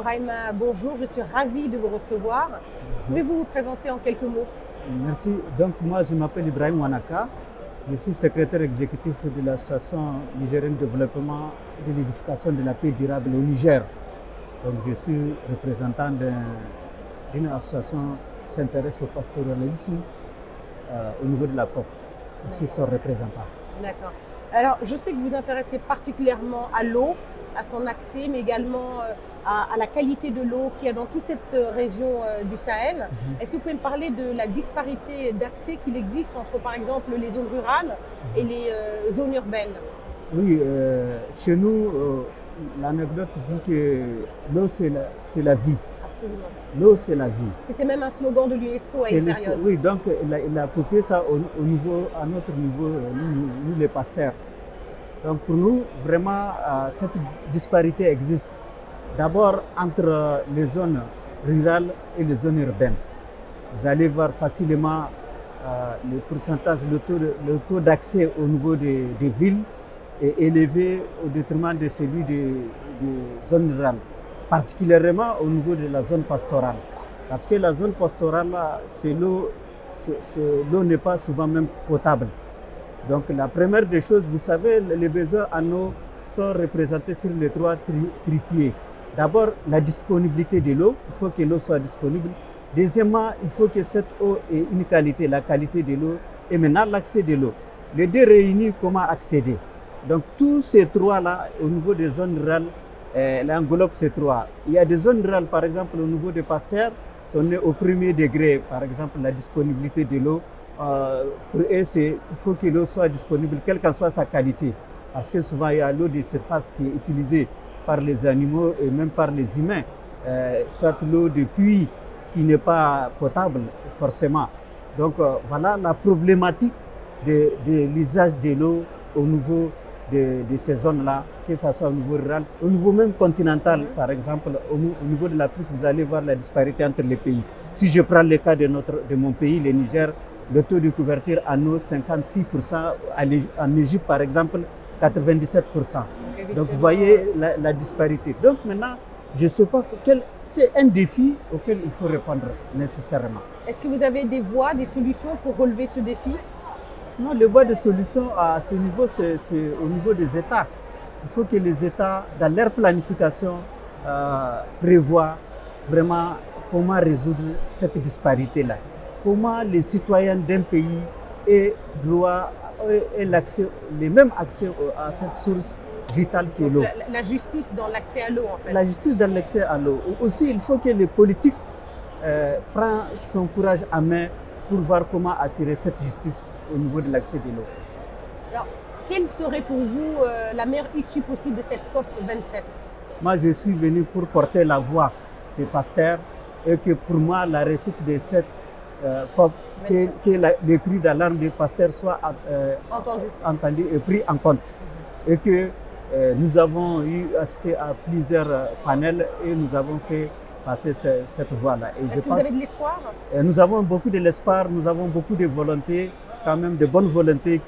Ibrahima, bonjour, je suis ravie de vous recevoir. Pouvez-vous vous présenter en quelques mots? Merci. Donc moi je m'appelle Ibrahim Wanaka. Je suis secrétaire exécutif de l'association nigérienne de développement et de l'édification de la paix durable au Niger. Donc je suis représentant d'une association qui s'intéresse au pastoralisme au niveau de la COP. Je suis son représentant. D'accord. Alors je sais que vous vous intéressez particulièrement à l'eau, à son accès, mais également à la qualité de l'eau qu'il y a dans toute cette région du Sahel. Est-ce que vous pouvez me parler de la disparité d'accès qu'il existe entre, par exemple, les zones rurales et les zones urbaines? Oui, chez nous, l'anecdote dit que l'eau, c'est la vie. Absolument. L'eau, c'est la vie. C'était même un slogan de l'UNESCO à une période. Oui, donc il a copié ça à notre niveau, nous les pasteurs. Donc pour nous, vraiment, cette disparité existe. D'abord entre les zones rurales et les zones urbaines. Vous allez voir facilement le pourcentage, le taux d'accès au niveau des villes est élevé au détriment de celui des zones rurales, particulièrement au niveau de la zone pastorale. Parce que la zone pastorale, l'eau n'est pas souvent même potable. Donc la première des choses, vous savez, les besoins en eau sont représentés sur les trois tripieds. D'abord, la disponibilité de l'eau, il faut que l'eau soit disponible. Deuxièmement, il faut que cette eau ait une qualité, la qualité de l'eau. Et maintenant, l'accès de l'eau. Les deux réunis, comment accéder? Donc tous ces trois-là, au niveau des zones rurales, englobe ces trois. Il y a des zones rurales, par exemple, au niveau des pasteurs, on est au premier degré, par exemple, la disponibilité de l'eau. Pour eux, il faut que l'eau soit disponible, quelle que soit sa qualité. Parce que souvent, il y a l'eau de surface qui est utilisée par les animaux et même par les humains. Soit l'eau de puits qui n'est pas potable, forcément. Donc, voilà la problématique de l'usage de l'eau au niveau de ces zones-là, que ce soit au niveau rural, au niveau même continental, par exemple, au niveau de l'Afrique, vous allez voir la disparité entre les pays. Si je prends le cas de mon pays, le Niger, le taux de couverture en eau, 56%, en Égypte par exemple, 97%. Donc vous voyez la disparité. Donc maintenant, je ne sais pas, c'est un défi auquel il faut répondre nécessairement. Est-ce que vous avez des voies, des solutions pour relever ce défi? Non, les voies de solution à ce niveau, c'est au niveau des États. Il faut que les États, dans leur planification, prévoient vraiment comment résoudre cette disparité-là. Comment les citoyens d'un pays aient le même accès à cette source vitale qui est l'eau. La justice dans l'accès à l'eau, en fait. La justice dans l'accès à l'eau. Aussi, il faut que les politiques prennent son courage à main pour voir comment assurer cette justice au niveau de l'accès de l'eau. Alors, quelle serait pour vous la meilleure issue possible de cette COP27? Moi, je suis venu pour porter la voix des pasteurs et que pour moi, la réussite de cette COP, que le cri d'alarme des pasteurs soit entendu et pris en compte. Et que nous avons assisté à plusieurs panels et nous avons fait passer cette voie-là. Est-ce que vous avez de l'espoir? Nous avons beaucoup de l'espoir, nous avons beaucoup de volonté, quand même de bonnes volontés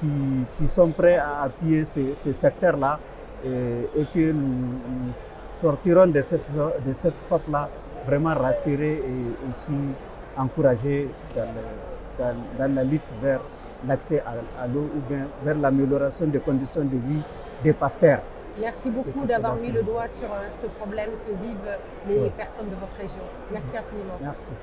qui sont prêts à appuyer ce secteur-là et que nous sortirons de cette COP-là vraiment rassurés et aussi encouragés dans la lutte vers l'accès à l'eau ou bien vers l'amélioration des conditions de vie des pasteurs. Merci beaucoup d'avoir mis le doigt sur ce problème que vivent les personnes de votre région. Merci infiniment. Merci.